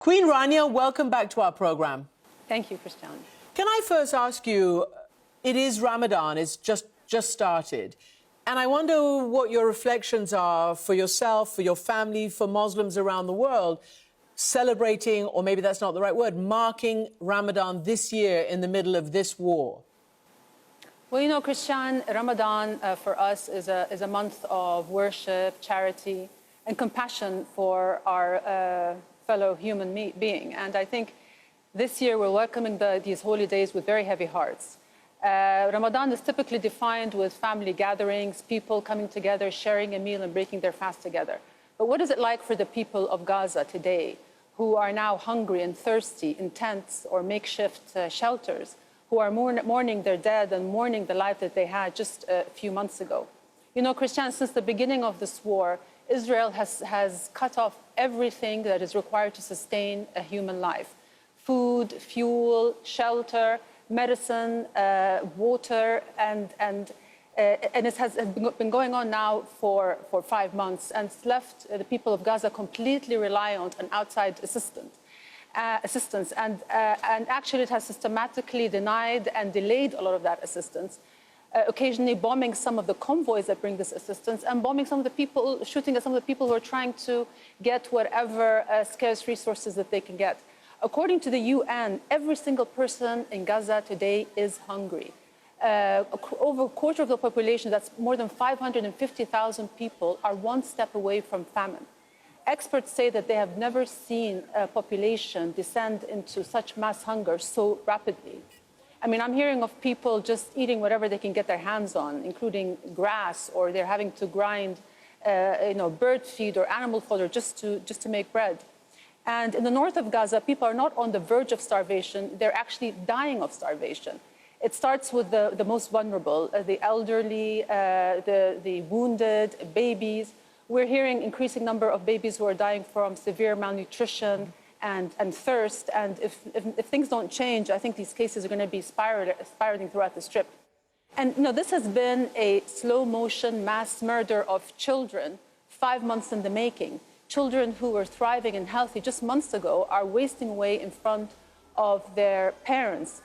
Queen Rania, welcome back to our program. Thank you, Christiane. Can I first ask you, it is Ramadan, it's just started, and I wonder what your reflections are for yourself, for your family, for Muslims around the world, celebrating, or maybe that's not the right word, marking Ramadan this year in the middle of this war. Well, you know, Christiane, Ramadan for us is a month of worship, charity, and compassion for our fellow human being. And I think this year we're welcoming these holy days with very heavy hearts. Ramadan is typically defined with family gatherings, people coming together, sharing a meal and breaking their fast together. But what is it like for the people of Gaza today, who are now hungry and thirsty in tents or makeshift shelters, who are mourning their dead and mourning the life that they had just a few months ago? You know, Christiane, since the beginning of this war, Israel has cut off everything that is required to sustain a human life. Food, fuel, shelter, medicine, water, and it has been going on now for 5 months, and it's left the people of Gaza completely reliant on outside assistance. And actually it has systematically denied and delayed a lot of that assistance, occasionally bombing some of the convoys that bring this assistance and bombing some of the people, shooting at some of the people who are trying to get whatever scarce resources that they can get. According to the UN, every single person in Gaza today is hungry. Over a quarter of the population, that's more than 550,000 people, are one step away from famine. Experts say that they have never seen a population descend into such mass hunger so rapidly. I mean, I'm hearing of people just eating whatever they can get their hands on, including grass, or they're having to grind, bird feed or animal fodder just to make bread. And in the north of Gaza, people are not on the verge of starvation, they're actually dying of starvation. It starts with the most vulnerable, the elderly, the wounded, babies. We're hearing increasing number of babies who are dying from severe malnutrition and thirst. And if things don't change, I think these cases are going to be spiraling throughout the Strip. And you know, this has been a slow motion mass murder of children, 5 months in the making. Children who were thriving and healthy just months ago are wasting away in front of their parents.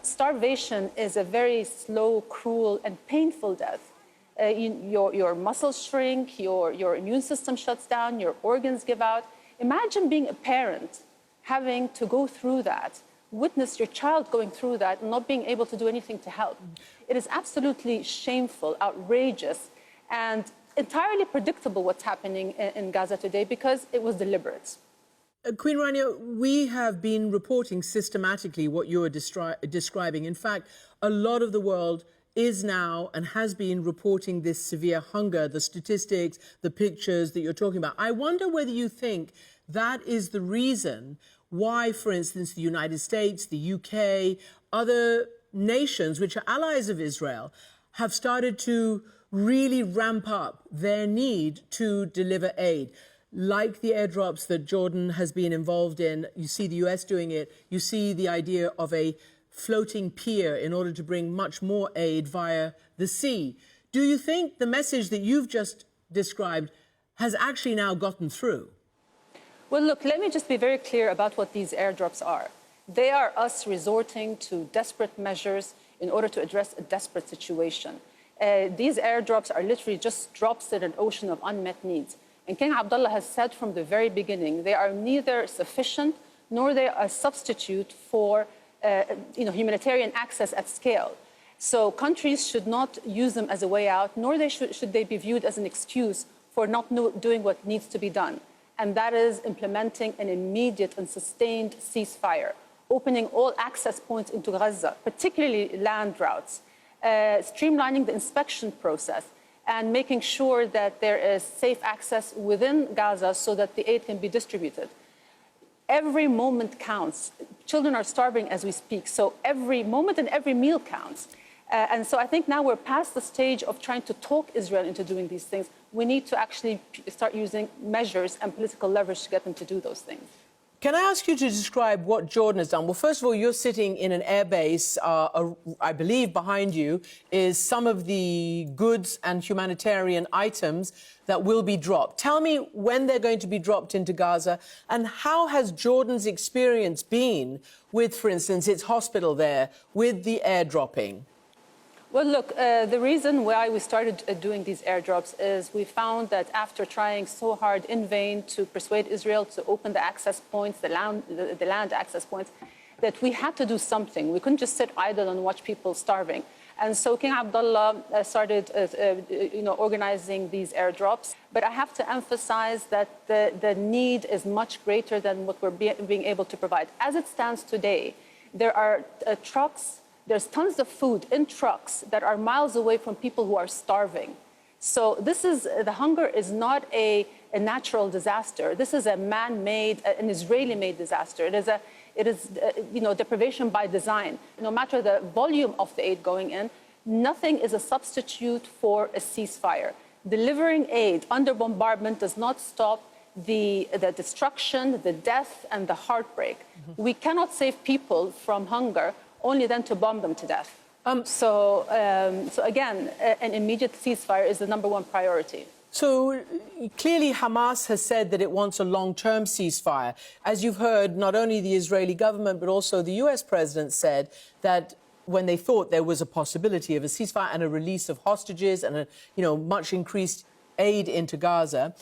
Starvation is a very slow, cruel, and painful death. Your muscles shrink, your immune system shuts down, your organs give out. Imagine being a parent, having to go through that, witness your child going through that and not being able to do anything to help. It is absolutely shameful, outrageous, and entirely predictable what's happening in Gaza today because it was deliberate. Queen Rania, we have been reporting systematically what you are describing. In fact, a lot of the world is now and has been reporting this severe hunger, the statistics, the pictures that you're talking about. I wonder whether you think that is the reason why, for instance, the United States, the UK, other nations which are allies of Israel have started to really ramp up their need to deliver aid, like the airdrops that Jordan has been involved in. You see the US doing it. You see the idea of a floating pier in order to bring much more aid via the sea. Do you think the message that you've just described has actually now gotten through? Well, look, let me just be very clear about what these airdrops are. They are us resorting to desperate measures in order to address a desperate situation. These airdrops are literally just drops in an ocean of unmet needs. And King Abdullah has said from the very beginning, they are neither sufficient nor they are a substitute for humanitarian access at scale. So countries should not use them as a way out, nor should they be viewed as an excuse for not doing what needs to be done. And that is implementing an immediate and sustained ceasefire, opening all access points into Gaza, particularly land routes, streamlining the inspection process, and making sure that there is safe access within Gaza so that the aid can be distributed. Every moment counts. Children are starving as we speak, so every moment and every meal counts. And so I think now we're past the stage of trying to talk Israel into doing these things. We need to actually start using measures and political leverage to get them to do those things. Can I ask you to describe what Jordan has done? Well, first of all, you're sitting in an airbase. I believe behind you is some of the goods and humanitarian items that will be dropped. Tell me when they're going to be dropped into Gaza, and how has Jordan's experience been with, for instance, its hospital there, with the airdropping? Well, look, the reason why we started doing these airdrops is we found that after trying so hard in vain to persuade Israel to open the access points, the land access points, that we had to do something. We couldn't just sit idle and watch people starving. And so King Abdullah started organizing these airdrops. But I have to emphasize that the need is much greater than what we're being able to provide. As it stands today, there are trucks. There's tons of food in trucks that are miles away from people who are starving. So the hunger is not a natural disaster. This is a man-made, an Israeli-made disaster. It is deprivation by design. No matter the volume of the aid going in, nothing is a substitute for a ceasefire. Delivering aid under bombardment does not stop the destruction, the death, and the heartbreak. Mm-hmm. We cannot save people from hunger only then to bomb them to death. So again, an immediate ceasefire is the number one priority. So clearly Hamas has said that it wants a long-term ceasefire. As you've heard, not only the Israeli government, but also the US president said that when they thought there was a possibility of a ceasefire and a release of hostages and much increased aid into Gaza,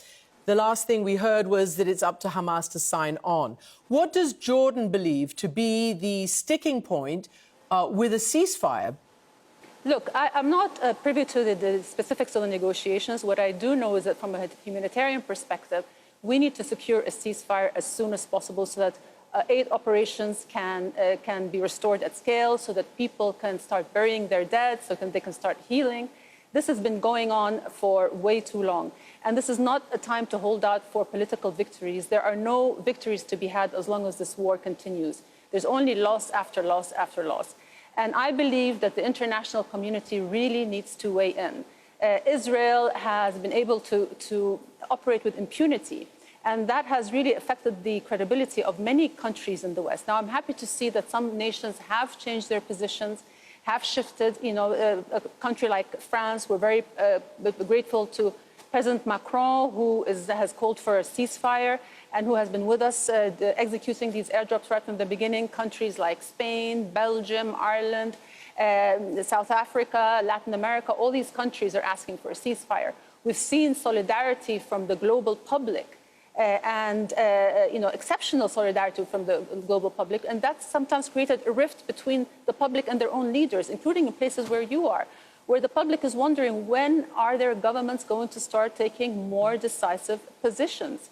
the last thing we heard was that it's up to Hamas to sign on. What does Jordan believe to be the sticking point with a ceasefire? Look, I'm not privy to the specifics of the negotiations. What I do know is that from a humanitarian perspective, we need to secure a ceasefire as soon as possible so that aid operations can be restored at scale, so that people can start burying their dead, so they can start healing. This has been going on for way too long. And this is not a time to hold out for political victories. There are no victories to be had as long as this war continues. There's only loss after loss after loss. And I believe that the international community really needs to weigh in. Israel has been able to operate with impunity, and that has really affected the credibility of many countries in the West. Now, I'm happy to see that some nations have changed their positions, have shifted. A country like France, we're very grateful to President Macron, who has called for a ceasefire and who has been with us executing these airdrops right from the beginning. Countries like Spain, Belgium, Ireland, South Africa, Latin America, all these countries are asking for a ceasefire. We've seen solidarity from the global public and exceptional solidarity from the global public, and that's sometimes created a rift between the public and their own leaders, including in places where you are, where the public is wondering when are their governments going to start taking more decisive positions.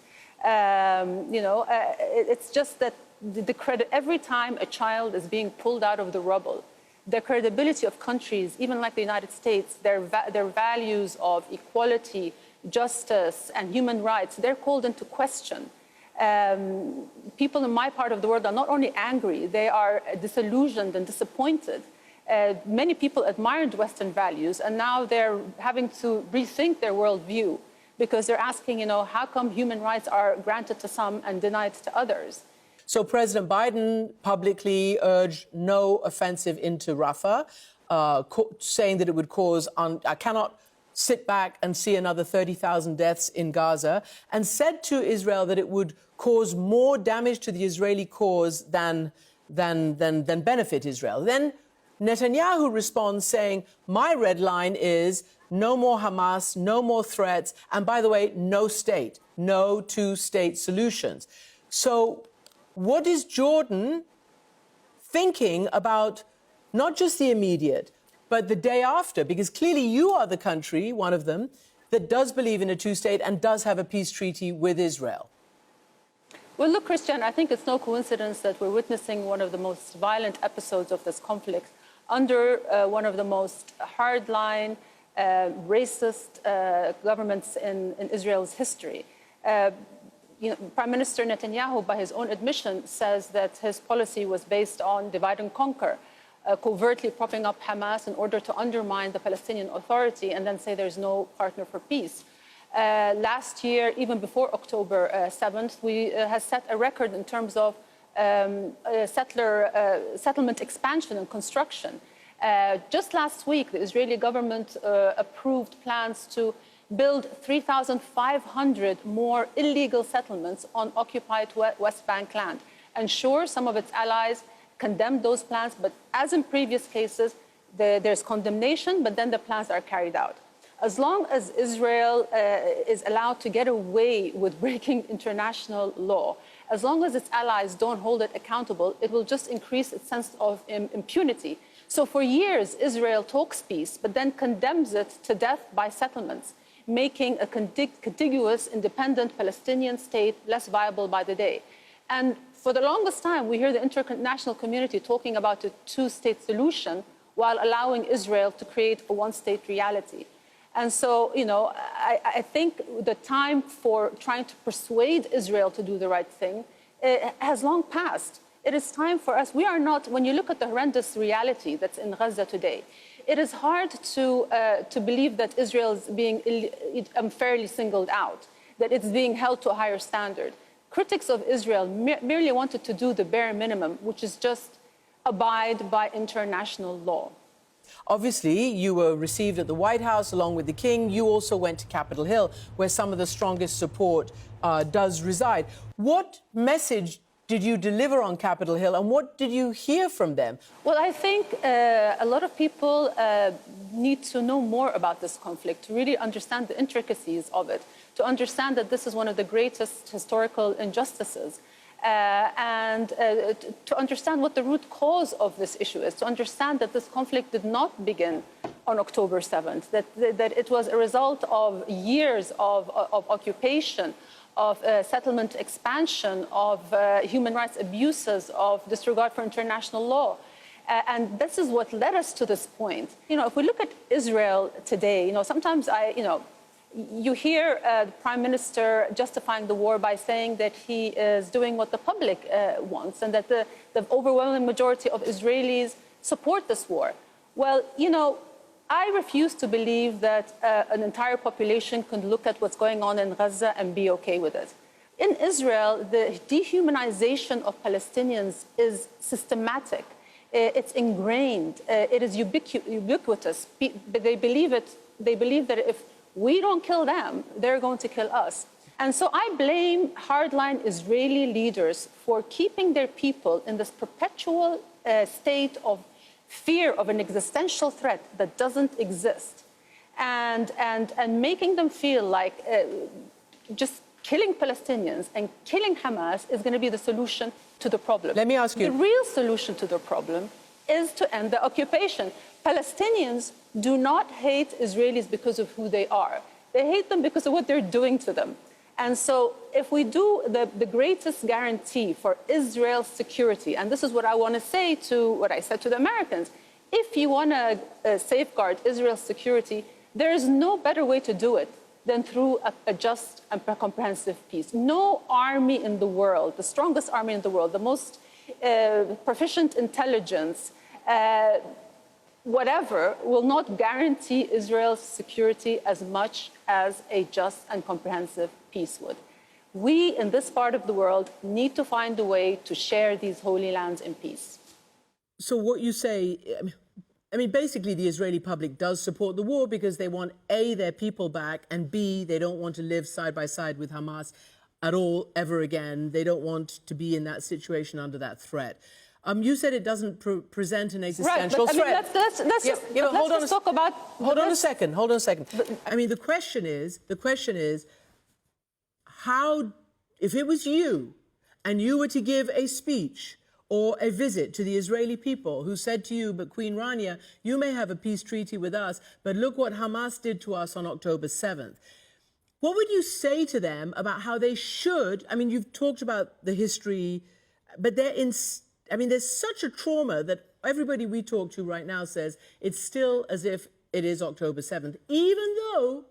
It's just that the credit, every time a child is being pulled out of the rubble, the credibility of countries, even like the United States, their values of equality, justice, and human rights, they're called into question. People in my part of the world are not only angry, they are disillusioned and disappointed. Many people admired Western values, and now they're having to rethink their worldview because they're asking, how come human rights are granted to some and denied to others? So President Biden publicly urged no offensive into Rafah, saying that it would cause, I cannot sit back and see another 30,000 deaths in Gaza, and said to Israel that it would cause more damage to the Israeli cause than benefit Israel. Then Netanyahu responds saying, my red line is no more Hamas, no more threats, and by the way, no state, no two-state solutions. So what is Jordan thinking about not just the immediate, but the day after? Because clearly you are the country, one of them, that does believe in a two-state and does have a peace treaty with Israel. Well, look, Christian, I think it's no coincidence that we're witnessing one of the most violent episodes of this conflict under one of the most hardline, racist governments in Israel's history. Prime Minister Netanyahu, by his own admission, says that his policy was based on divide and conquer, covertly propping up Hamas in order to undermine the Palestinian Authority and then say there's no partner for peace. Last year, even before October 7th, we has set a record in terms of settlement expansion and construction. Just last week, the Israeli government approved plans to build 3,500 more illegal settlements on occupied West Bank land. And sure, some of its allies condemned those plans, but as in previous cases, there's condemnation, but then the plans are carried out. As long as Israel is allowed to get away with breaking international law, as long as its allies don't hold it accountable, it will just increase its sense of impunity. So for years, Israel talks peace, but then condemns it to death by settlements, making a contiguous, independent Palestinian state less viable by the day. And for the longest time, we hear the international community talking about a two-state solution while allowing Israel to create a one-state reality. And so, you know, I think the time for trying to persuade Israel to do the right thing has long passed. It is time for us. We are not, when you look at the horrendous reality that's in Gaza today, it is hard to believe that Israel is being unfairly singled out, that it's being held to a higher standard. Critics of Israel merely wanted to do the bare minimum, which is just abide by international law. Obviously, you were received at the White House along with the King. You also went to Capitol Hill, where some of the strongest support does reside. What message did you deliver on Capitol Hill, and what did you hear from them? Well, I think a lot of people need to know more about this conflict, to really understand the intricacies of it, to understand that this is one of the greatest historical injustices. And to understand what the root cause of this issue is, to understand that this conflict did not begin on October 7th, that it was a result of years of occupation, of settlement expansion, of human rights abuses, of disregard for international law. And this is what led us to this point. You know, if we look at Israel today, you know, sometimes you hear the Prime Minister justifying the war by saying that he is doing what the public wants and that the overwhelming majority of Israelis support this war. Well, you know, I refuse to believe that an entire population can look at what's going on in Gaza and be okay with it. In Israel, the dehumanization of Palestinians is systematic. It's ingrained. It is ubiquitous. They believe it. They believe that if we don't kill them, they're going to kill us. And so I blame hardline Israeli leaders for keeping their people in this perpetual state of fear of an existential threat that doesn't exist, and making them feel like just killing Palestinians and killing Hamas is going to be the solution to the problem. Let me ask you. The real solution to the problem is to end the occupation. Palestinians do not hate Israelis because of who they are. They hate them because of what they're doing to them. And so if we do the greatest guarantee for Israel's security, and this is what I want to say to what I said to the Americans, if you want to safeguard Israel's security, there is no better way to do it than through a just and comprehensive peace. No army in the world, the strongest army in the world, the most proficient intelligence, whatever, will not guarantee Israel's security as much as a just and comprehensive peace would. We, in this part of the world, need to find a way to share these holy lands in peace. So what you say, I mean, basically the Israeli public does support the war because they want, A, their people back, and B, they don't want to live side by side with Hamas at all, ever again. They don't want to be in that situation under that threat. You said it doesn't present an existential threat. Right, but I mean, let's talk about... Hold on a second. I mean, the question is, how, if it was you and you were to give a speech or a visit to the Israeli people who said to you, but Queen Rania, you may have a peace treaty with us, but look what Hamas did to us on October 7th. What would you say to them about how they should, I mean, you've talked about the history, but there's such a trauma that everybody we talk to right now says it's still as if it is October 7th, even though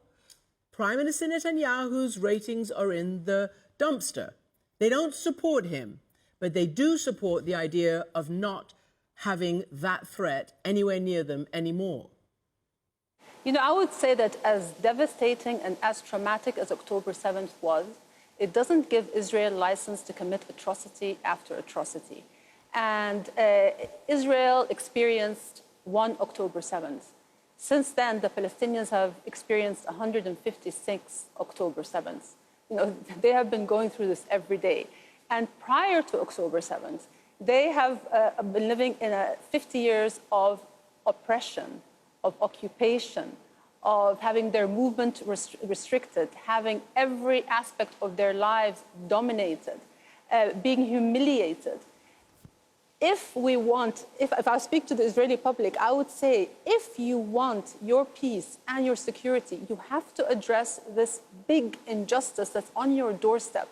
Prime Minister Netanyahu's ratings are in the dumpster. They don't support him, but they do support the idea of not having that threat anywhere near them anymore. You know, I would say that as devastating and as traumatic as October 7th was, it doesn't give Israel license to commit atrocity after atrocity. And Israel experienced one October 7th. Since then, the Palestinians have experienced 156 October 7th. You know, they have been going through this every day. And prior to October 7th, they have been living in 50 years of oppression, of occupation, of having their movement restricted, having every aspect of their lives dominated, being humiliated. If I speak to the Israeli public, I would say, if you want your peace and your security, you have to address this big injustice that's on your doorstep.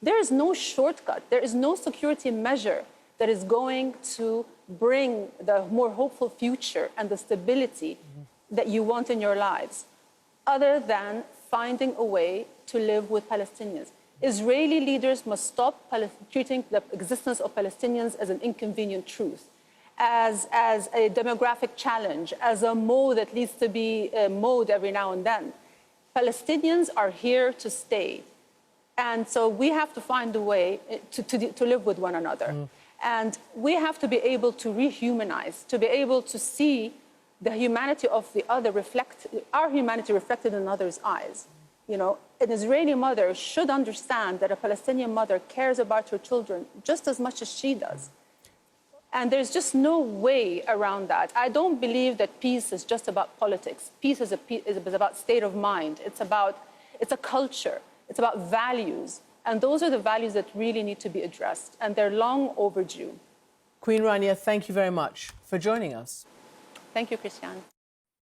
There is no shortcut. There is no security measure that is going to bring the more hopeful future and the stability that you want in your lives, other than finding a way to live with Palestinians. Israeli leaders must stop treating the existence of Palestinians as an inconvenient truth, as a demographic challenge, as a mode that needs to be mowed every now and then. Palestinians are here to stay. And so we have to find a way to live with one another. And we have to be able to rehumanize, to be able to see the humanity of the other our humanity reflected in others' eyes. You know, an Israeli mother should understand that a Palestinian mother cares about her children just as much as she does. And there's just no way around that. I don't believe that peace is just about politics. Peace is about state of mind. It's a culture. It's about values. And those are the values that really need to be addressed. And they're long overdue. Queen Rania, thank you very much for joining us. Thank you, Christiane.